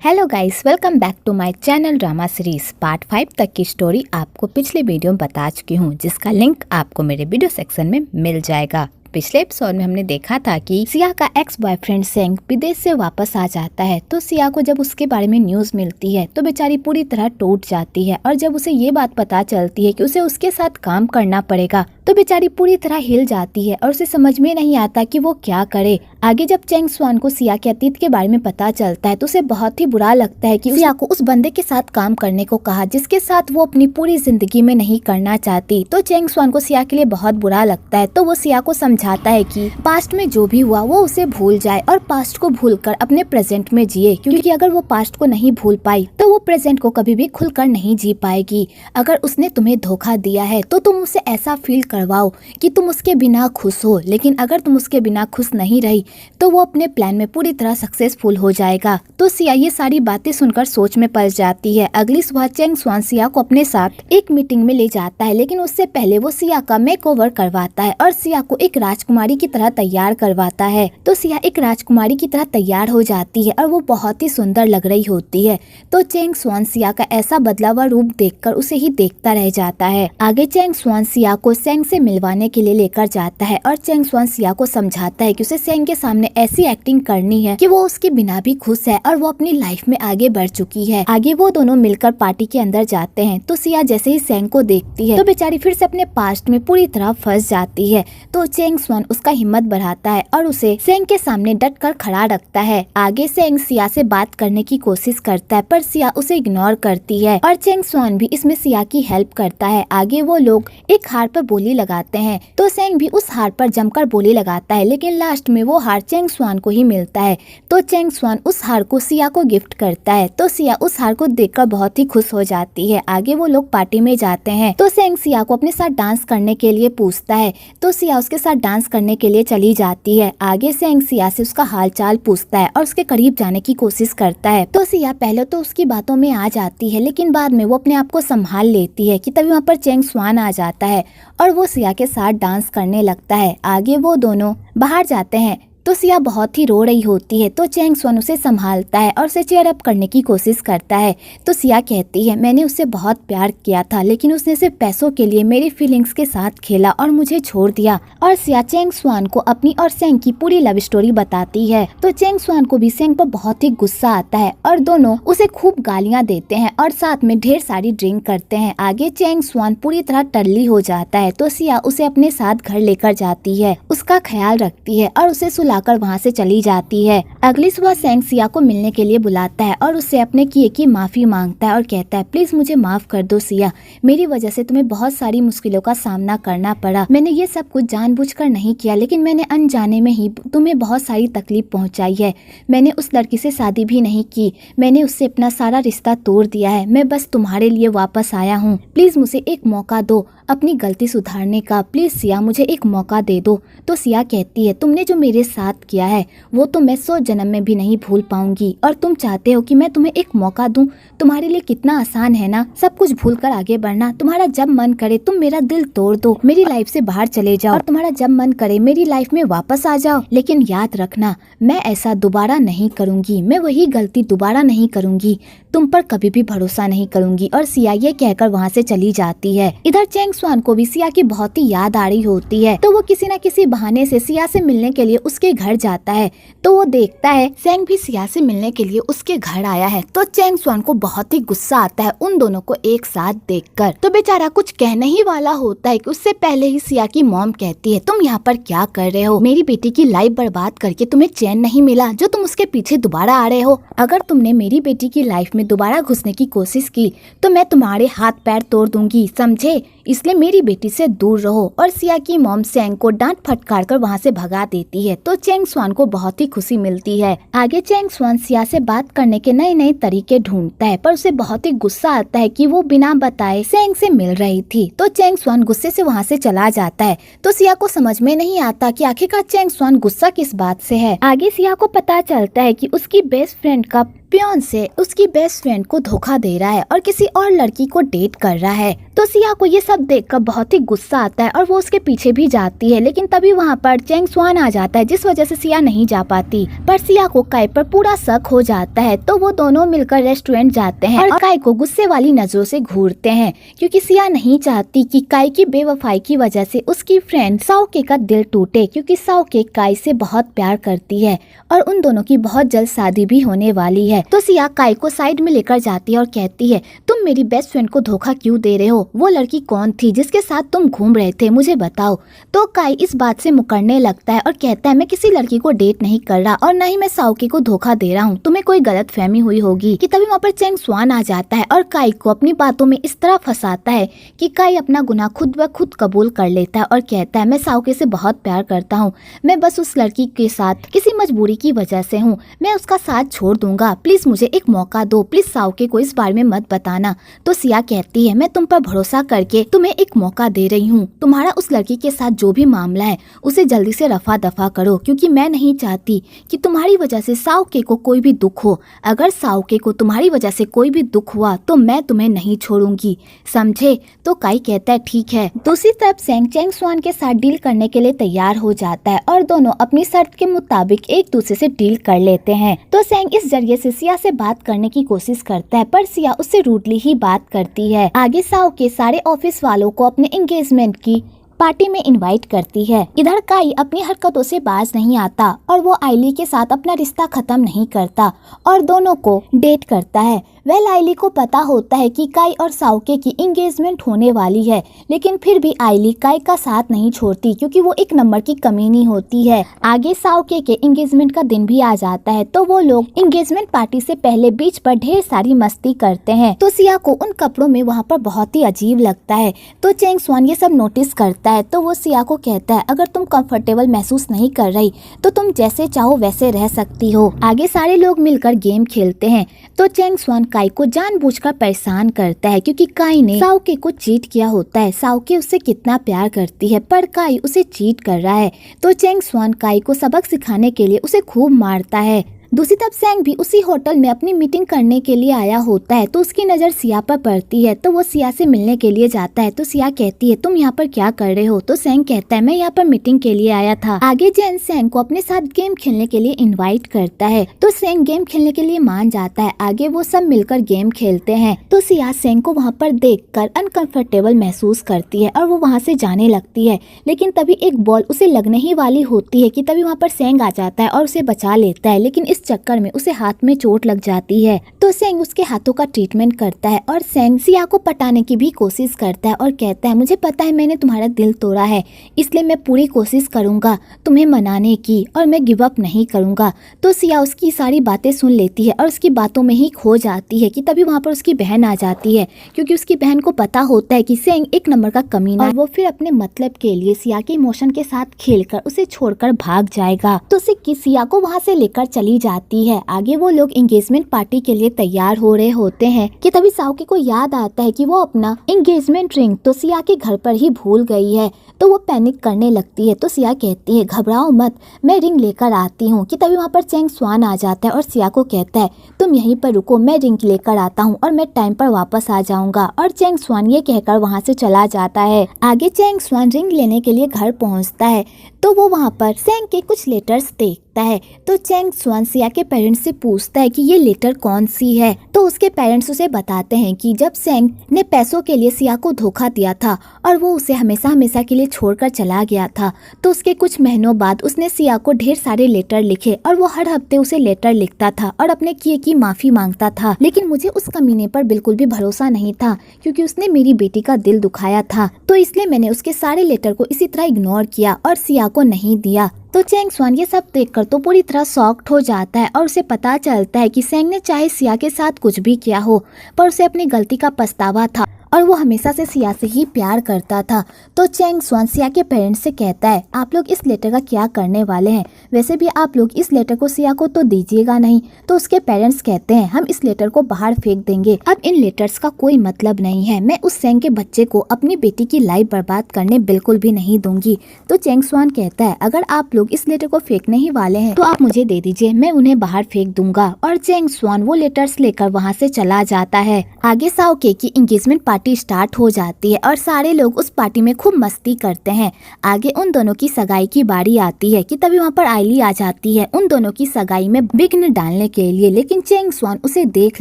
Hello guys, welcome back to my channel drama series. Part 5 तक की story आपको पिछले वीडियो में बता चुकी हूँ, जिसका लिंक आपको मेरे वीडियो सेक्शन में मिल जाएगा। पिछले एपिसोड में हमने देखा था कि सिया का एक्स बॉयफ्रेंड सेंग विदेश से वापस आ जाता है। तो सिया को जब उसके बारे में न्यूज मिलती है तो बेचारी पूरी तरह टूट जाती है, और जब उसे ये बात पता चलती है कि उसे उसके साथ काम करना पड़ेगा तो बेचारी पूरी तरह हिल जाती है और उसे समझ में नहीं आता कि वो क्या करे। आगे जब चेंग स्वान को सिया के अतीत के बारे में पता चलता है तो उसे बहुत ही बुरा लगता है कि सिया को उस बंदे के साथ काम करने को कहा जिसके साथ वो अपनी पूरी जिंदगी में नहीं करना चाहती। तो चेंग स्वान को सिया के लिए बहुत बुरा लगता है, तो वो सिया को समझाता है कि पास्ट में जो भी हुआ वो उसे भूल जाए और पास्ट को भूलकर अपने प्रेजेंट में जिए, क्योंकि अगर वो पास्ट को नहीं भूल पाई तो वो प्रेजेंट को कभी भी खुलकर नहीं जी पाएगी। अगर उसने तुम्हें धोखा दिया है तो तुम उसे ऐसा फील करवाओ कि तुम उसके बिना खुश हो, लेकिन अगर तुम उसके बिना खुश नहीं रही तो वो अपने प्लान में पूरी तरह सक्सेसफुल हो जाएगा। तो सिया ये सारी बातें सुनकर सोच में पड़ जाती है। अगली सुबह चेंग स्वान सिया को अपने साथ एक मीटिंग में ले जाता है, लेकिन उससे पहले वो सिया का मेकओवर करवाता है और सिया को एक राजकुमारी की तरह तैयार करवाता है। तो सिया एक राजकुमारी की तरह तैयार हो जाती है और वो बहुत ही सुंदर लग रही होती है। तो चेंग स्वान सिया का ऐसा बदला हुआ रूप देखकर उसे ही देखता रह जाता है। आगे चेंग स्वान सिया को सेंग से मिलवाने के लिए लेकर जाता है और चेंग स्वान सिया को समझाता है कि उसे सेंग के सामने ऐसी एक्टिंग करनी है कि वो उसके बिना भी खुश है और वो अपनी लाइफ में आगे बढ़ चुकी है। आगे वो दोनों मिलकर पार्टी के अंदर जाते हैं। तो सिया जैसे ही सेंग को देखती है तो बेचारी फिर से अपने पास्ट में पूरी तरह फंस जाती है। तो चेंग स्वान उसका हिम्मत बढ़ाता है और उसे सेंग के सामने डट कर खड़ा रखता है। आगे सेंग सिया से बात करने की कोशिश करता है, पर सिया उसे इग्नोर करती है और चेंग स्वान भी इसमें सिया की हेल्प करता है। आगे वो लोग एक हार पर बोली लगाते हैं, तो सेंग भी उस हार पर जमकर बोली लगाता है, लेकिन लास्ट में वो हार चेंग स्वान को ही मिलता है। तो चेंग स्वान उस हार को सिया को गिफ्ट करता है। तो सिया उस हार को देखकर बहुत ही खुश हो जाती है। आगे वो लोग पार्टी में जाते हैं तो सेंग सिया को अपने साथ डांस करने के लिए पूछता है, तो सिया उसके साथ डांस करने के लिए चली जाती है। आगे सेंग सिया से उसका हाल चाल पूछता है और उसके करीब जाने की कोशिश करता है। तो सिया पहले तो उसकी बातों में आ जाती है, लेकिन बाद में वो अपने आप को संभाल लेती है कि तभी वहाँ पर चेंग स्वान आ जाता है और वो सिया के साथ डांस करने लगता है। आगे वो दोनों बाहर जाते हैं तो सिया बहुत ही रो रही होती है। तो चेंग स्वान उसे संभालता है और उसे चीयर अप करने की कोशिश करता है। तो सिया कहती है, मैंने उससे बहुत प्यार किया था, लेकिन उसने सिर्फ पैसों के लिए मेरी फीलिंग्स के साथ खेला और मुझे छोड़ दिया। और सिया चेंग स्वान को अपनी और सेंग की पूरी लव स्टोरी बताती है। तो चेंग स्वान को भी सेंग पर बहुत ही गुस्सा आता है और दोनों उसे खूब गालियाँ देते हैं और साथ में ढेर सारी ड्रिंक करते हैं। आगे चेंग स्वान पूरी तरह टल्ली हो जाता है। तो सिया उसे अपने साथ घर लेकर जाती है, उसका ख्याल रखती है और उसे लाकर वहाँ से चली जाती है। अगली सुबह सेंग सिया को मिलने के लिए बुलाता है और उससे अपने किए की माफी मांगता है और कहता है, प्लीज मुझे माफ कर दो सिया, मेरी वजह से तुम्हें बहुत सारी मुश्किलों का सामना करना पड़ा। मैंने ये सब कुछ जानबूझकर नहीं किया, लेकिन मैंने अनजाने में ही तुम्हें बहुत सारी तकलीफ पहुँचाई है। मैंने उस लड़की से शादी भी नहीं की, मैंने उससे अपना सारा रिश्ता तोड़ दिया है। मैं बस तुम्हारे लिए वापस आया हूँ, प्लीज मुझे एक मौका दो अपनी गलती सुधारने का। प्लीज सिया मुझे एक मौका दे दो। तो सिया कहती है, तुमने जो मेरे साथ किया है वो तो मैं 100 जन्म में भी नहीं भूल पाऊंगी, और तुम चाहते हो कि मैं तुम्हें एक मौका दूं। तुम्हारे लिए कितना आसान है ना सब कुछ भूलकर आगे बढ़ना। तुम्हारा जब मन करे तुम मेरा दिल तोड़ दो, मेरी लाइफ से बाहर चले जाओ, और तुम्हारा जब मन करे मेरी लाइफ में वापस आ जाओ। लेकिन याद रखना, मैं ऐसा दोबारा नहीं करूंगी, मैं वही गलती दोबारा नहीं करूंगी, तुम पर कभी भी भरोसा नहीं करूंगी। और सिया ये कहकर वहाँ से चली जाती है। इधर चेंग स्वान को भी सिया की बहुत ही याद आ रही होती है, तो वो किसी न किसी बहाने से सिया से मिलने के लिए उसके घर जाता है। तो वो देखता है सेंग भी सिया से मिलने के लिए उसके घर आया है। तो चेंग स्वान को बहुत ही गुस्सा आता है उन दोनों को एक साथ देखकर। तो बेचारा कुछ कहने ही वाला होता है कि उससे पहले ही सिया की मॉम कहती है, तुम यहाँ पर क्या कर रहे हो? मेरी बेटी की लाइफ बर्बाद करके तुम्हें चैन नहीं मिला जो तुम उसके पीछे दोबारा आ रहे हो। अगर तुमने मेरी बेटी की लाइफ में दोबारा घुसने की कोशिश की तो मैं तुम्हारे हाथ पैर तोड़ दूंगी, समझे? इसलिए मेरी बेटी से दूर रहो। और सिया की मॉम सेंग को डांट फटकार कर वहाँ से भगा देती है। तो चेंग स्वान को बहुत ही खुशी मिलती है। आगे चेंग स्वान सिया से बात करने के नए नए तरीके ढूंढता है, पर उसे बहुत ही गुस्सा आता है कि वो बिना बताए सेंग से मिल रही थी। तो चेंग स्वान गुस्से से वहाँ से चला जाता है। तो सिया को समझ में नहीं आता कि आखिरकार चेंग स्वान गुस्सा किस बात से है। आगे सिया को पता चलता है कि उसकी बेस्ट फ्रेंड का पियोन से उसकी बेस्ट फ्रेंड को धोखा दे रहा है और किसी और लड़की को डेट कर रहा है। तो सिया को ये सब देखकर बहुत ही गुस्सा आता है और वो उसके पीछे भी जाती है, लेकिन तभी वहाँ पर चेंग स्वान आ जाता है जिस वजह से सिया नहीं जा पाती। पर सिया को काई पर पूरा शक हो जाता है, तो वो दोनों मिलकर रेस्टोरेंट जाते हैं और काई को गुस्से वाली नजरों से घूरते हैं, क्योंकि सिया नहीं चाहती कि काई की बेवफाई की वजह से उसकी फ्रेंड साओके का दिल टूटे, क्योंकि साओके काई से बहुत प्यार करती है और उन दोनों की बहुत जल्द शादी भी होने वाली है। तो सिया काई को साइड में लेकर जाती है और कहती है, तुम मेरी बेस्ट फ्रेंड को धोखा क्यों दे रहे हो? वो लड़की कौन थी जिसके साथ तुम घूम रहे थे, मुझे बताओ। तो काई इस बात से मुकरने लगता है और कहता है, मैं किसी लड़की को डेट नहीं कर रहा और न ही मैं साओके को धोखा दे रहा हूँ, तुम्हें कोई गलत फहमी हुई होगी। कि तभी वहाँ पर चेंग स्वान आ जाता है और काई को अपनी बातों में इस तरह फंसाता है कि काई अपना गुनाह खुद ब खुद कबूल कर लेता है और कहता है, मैं साओके से बहुत प्यार करता हूँ, मैं बस उस लड़की के साथ किसी मजबूरी की वजह से हूँ, मैं उसका साथ छोड़ दूंगा, प्लीज मुझे एक मौका दो, प्लीज साओके को इस बारे में मत बताना। तो सिया कहती है, मैं तुम पर भरोसा करके तुम्हें एक मौका दे रही हूँ, तुम्हारा उस लड़की के साथ जो भी मामला है उसे जल्दी से रफा दफा करो, क्योंकि मैं नहीं चाहती कि तुम्हारी वजह से साओके को कोई भी दुख हो। अगर साओके को तुम्हारी वजह से कोई भी दुख हुआ तो मैं तुम्हें नहीं छोड़ूंगी, समझे? तो काई कहता है, ठीक है। दूसरी तरफ सेंग चेंग स्वान के साथ डील करने के लिए तैयार हो जाता है और दोनों अपनी शर्त के मुताबिक एक दूसरे से डील कर लेते हैं। तो सेंग इस जरिए से सिया से बात करने की कोशिश करता है, पर सिया उससे रूडली ही बात करती है। आगे साओके सारे ऑफिस वालों को अपने एंगेजमेंट की पार्टी में इनवाइट करती है। इधर काई अपनी हरकतों से बाज नहीं आता और वो आइली के साथ अपना रिश्ता खत्म नहीं करता और दोनों को डेट करता है। आइली को पता होता है कि काई और साओके की एंगेजमेंट होने वाली है, लेकिन फिर भी आइली काई का साथ नहीं छोड़ती, क्योंकि वो एक नंबर की कमीनी होती है। आगे साओके के एंगेजमेंट का दिन भी आ जाता है, तो वो लोग एंगेजमेंट पार्टी से पहले बीच पर ढेर सारी मस्ती करते हैं। तो सिया को उन कपड़ों में वहाँ पर बहुत ही अजीब लगता है। तो चेंग स्वान ये सब नोटिस करता है, तो वो सिया को कहता है, अगर तुम कंफर्टेबल महसूस नहीं कर रही तो तुम जैसे चाहो वैसे रह सकती हो। आगे सारे लोग मिलकर गेम खेलते हैं। तो चेंग स्वान काई को जानबूझकर परेशान करता है, क्योंकि काई ने साओके को चीट किया होता है। साओके उससे कितना प्यार करती है, पर काई उसे चीट कर रहा है। तो चेंग स्वान काई को सबक सिखाने के लिए उसे खूब मारता है। दूसरी तरफ सेंग भी उसी होटल में अपनी मीटिंग करने के लिए आया होता है, तो उसकी नज़र सिया पर पड़ती है। तो वो सिया से मिलने के लिए जाता है। तो सिया कहती है, तुम यहाँ पर क्या कर रहे हो? तो सेंग कहता है, मैं यहाँ पर मीटिंग के लिए आया था। आगे जेन सेंग को अपने साथ गेम खेलने के लिए इनवाइट करता है, तो सेंग गेम खेलने के लिए मान जाता है। आगे वो सब मिलकर गेम खेलते हैं। तो सिया सेंग को वहाँ पर देखकर अनकंफर्टेबल महसूस करती है और वो वहाँ से जाने लगती है, लेकिन तभी एक बॉल उसे लगने ही वाली होती है कि तभी वहाँ पर सेंग आ जाता है और उसे बचा लेता है, लेकिन इस चक्कर में उसे हाथ में चोट लग जाती है। तो सेंग उसके हाथों का ट्रीटमेंट करता है और सेंग सिया को पटाने की भी कोशिश करता है और कहता है, मुझे पता है मैंने तुम्हारा दिल तोड़ा है, इसलिए मैं पूरी कोशिश करूंगा तुम्हें मनाने की और मैं गिव अप नहीं करूंगा। तो सिया उसकी सारी बातें सुन लेती है और उसकी बातों में ही खो जाती है कि तभी वहाँ पर उसकी बहन आ जाती है, क्योंकि उसकी बहन को पता होता है कि सेंग एक नंबर का कमीना है और वो फिर अपने मतलब के लिए सिया के इमोशन के साथ खेलकर उसे छोड़कर भाग जाएगा। तो सिया को वहाँ से लेकर चली जाती है। आगे वो लोग एंगेजमेंट पार्टी के लिए तैयार हो रहे होते हैं कि तभी साओके को याद आता है कि वो अपना एंगेजमेंट रिंग तो सिया के घर पर ही भूल गई है। तो वो पैनिक करने लगती है। तो सिया कहती है, घबराओ मत, मैं रिंग लेकर आती हूँ। कि तभी वहाँ पर चेंग स्वान आ जाता है और सिया को कहता है, तुम यहीं पर रुको, मैं रिंग लेकर आता हूँ और मैं टाइम पर वापस आ जाऊंगा। और चेंग स्वान ये कहकर वहाँ से चला जाता है। आगे चेंग स्वान रिंग लेने के लिए घर पहुँचता है, तो वो वहाँ पर सेंग के कुछ लेटर्स देखता है। तो चेंग स्वान सिया के पेरेंट्स से पूछता है कि ये लेटर कौन सी है। तो उसके पेरेंट्स उसे बताते हैं कि जब सेंग ने पैसों के लिए सिया को धोखा दिया था और वो उसे हमेशा हमेशा के लिए छोड़कर चला गया था, तो उसके कुछ महीनों बाद उसने सिया को ढेर सारे लेटर लिखे और वो हर हफ्ते उसे लेटर लिखता था और अपने किए की माफी मांगता था। लेकिन मुझे उस कमीने पर बिल्कुल भी भरोसा नहीं था, क्योंकि उसने मेरी बेटी का दिल दुखाया था, तो इसलिए मैंने उसके सारे लेटर को इसी तरह इग्नोर किया और सिया को नहीं दिया। तो चेंग स्वान ये सब देखकर तो पूरी तरह शॉक्ड हो जाता है और उसे पता चलता है कि सेंग ने चाहे सिया के साथ कुछ भी किया हो, पर उसे अपनी गलती का पछतावा था और वो हमेशा से सिया से ही प्यार करता था। तो चैंग स्वान सिया के पेरेंट्स से कहता है आप लोग इस लेटर का क्या करने वाले हैं, वैसे भी आप लोग इस लेटर को सिया को तो दीजिएगा नहीं। तो उसके पेरेंट्स कहते हैं हम इस लेटर को बाहर फेंक देंगे, अब इन लेटर्स का कोई मतलब नहीं है, मैं उस चैंग के बच्चे को अपनी बेटी की लाइफ बर्बाद करने बिल्कुल भी नहीं दूंगी। तो चैंग स्वान कहता है अगर आप लोग इस लेटर को फेंकने ही वाले हैं तो आप मुझे दे दीजिए, मैं उन्हें बाहर फेंक दूंगा। और चैंग स्वान वो लेटर्स लेकर वहाँ से चला जाता है। आगे साओ के की एंगेजमेंट पार्टी स्टार्ट हो जाती है और सारे लोग उस पार्टी में खूब मस्ती करते हैं। आगे उन दोनों की सगाई की बारी आती है कि तभी वहाँ पर आइली आ जाती है उन दोनों की सगाई में विघ्न डालने के लिए, लेकिन चैंग स्वान उसे देख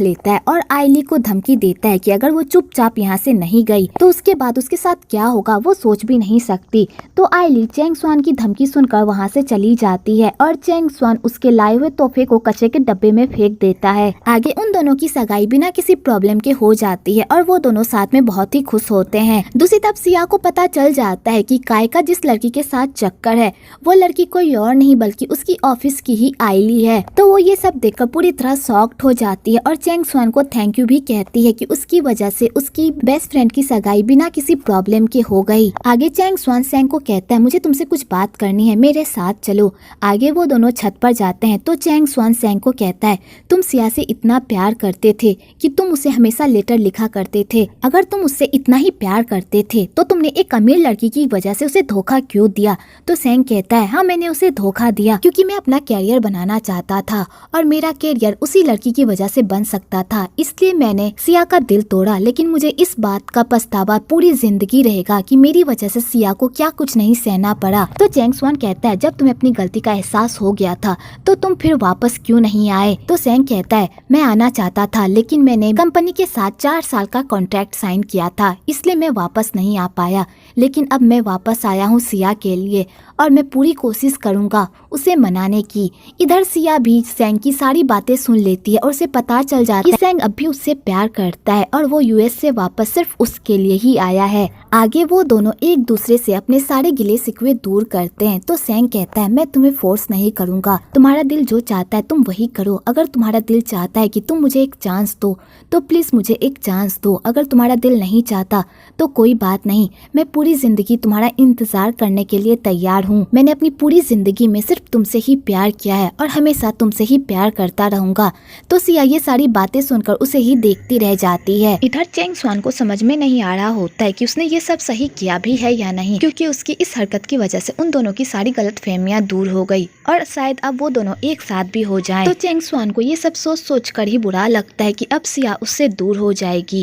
लेता है और आइली को धमकी देता है कि अगर वो चुपचाप यहाँ से नहीं गई तो उसके बाद उसके साथ क्या होगा वो सोच भी नहीं सकती। तो आइली चैंग स्वान की धमकी सुनकर वहाँ से चली जाती है और चैंग स्वान उसके लाए हुए तोहफे को कचरे के डब्बे में फेंक देता है। आगे उन दोनों की सगाई बिना किसी प्रॉब्लम के हो जाती है और वो दोनों साथ में बहुत ही खुश होते हैं। दूसरी तरफ सिया को पता चल जाता है कि काय का जिस लड़की के साथ चक्कर है वो लड़की कोई और नहीं बल्कि उसकी ऑफिस की ही आइली है। तो वो ये सब देखकर पूरी तरह शॉक्ड हो जाती है और चैंग स्वान को थैंक यू भी कहती है कि उसकी वजह से उसकी बेस्ट फ्रेंड की सगाई बिना किसी प्रॉब्लम के हो गई। आगे चैंग स्वान सैंग को कहता है मुझे तुमसे कुछ बात करनी है, मेरे साथ चलो। आगे वो दोनों छत पर जाते हैं तो चैंग स्वान सैंग को कहता है तुम सिया से इतना प्यार करते थे कि तुम उसे हमेशा लेटर लिखा करते थे, अगर तुम उससे इतना ही प्यार करते थे तो तुमने एक अमीर लड़की की वजह से उसे धोखा क्यों दिया। तो सैंग कहता है हाँ मैंने उसे धोखा दिया क्योंकि मैं अपना कैरियर बनाना चाहता था और मेरा कैरियर उसी लड़की की वजह से बन सकता था, इसलिए मैंने सिया का दिल तोड़ा, लेकिन मुझे इस बात का पछतावा पूरी जिंदगी रहेगा कि मेरी वजह से सिया को क्या कुछ नहीं सहना पड़ा। तो चैंग स्वान कहता है जब तुम्हें अपनी गलती का एहसास हो गया था तो तुम फिर वापस क्यों नहीं आए। तो सैंग कहता है मैं आना चाहता था लेकिन मैंने कंपनी के साथ 4 साल का कॉन्ट्रैक्ट साइन किया था, इसलिए मैं वापस नहीं आ पाया, लेकिन अब मैं वापस आया हूँ सिया के लिए और मैं पूरी कोशिश करूँगा उसे मनाने की। इधर सिया भी सैंग की सारी बातें सुन लेती है और उसे पता चल जाता है कि सैंग अब भी उससे प्यार करता है और वो यूएस से वापस सिर्फ उसके लिए ही आया है। आगे वो दोनों एक दूसरे से अपने सारे गिले शिकवे दूर करते हैं। तो सैंग कहता है मैं तुम्हें फोर्स नहीं करूँगा, तुम्हारा दिल जो चाहता है तुम वही करो, अगर तुम्हारा दिल चाहता है कि तुम मुझे एक चांस दो तो प्लीज मुझे एक चांस दो, अगर तुम्हारा दिल नहीं चाहता तो कोई बात नहीं, मैं पूरी जिंदगी तुम्हारा इंतजार करने के लिए तैयार हूँ। मैंने अपनी पूरी जिंदगी में सिर्फ तुमसे ही प्यार किया है और हमेशा तुमसे ही प्यार करता रहूंगा। तो सिया ये सारी बातें सुनकर उसे ही देखती रह जाती है। इधर चैंग स्वान को समझ में नहीं आ रहा होता है कि उसने ये सब सही किया भी है या नहीं, क्योंकि उसकी इस हरकत की वजह से उन दोनों की सारी गलतफहमियां दूर हो गई और शायद अब वो दोनों एक साथ भी हो जाएं। तो चैंग स्वान को ये सब सोच सोच कर ही बुरा लगता है कि अब सिया उससे दूर हो जाएगी।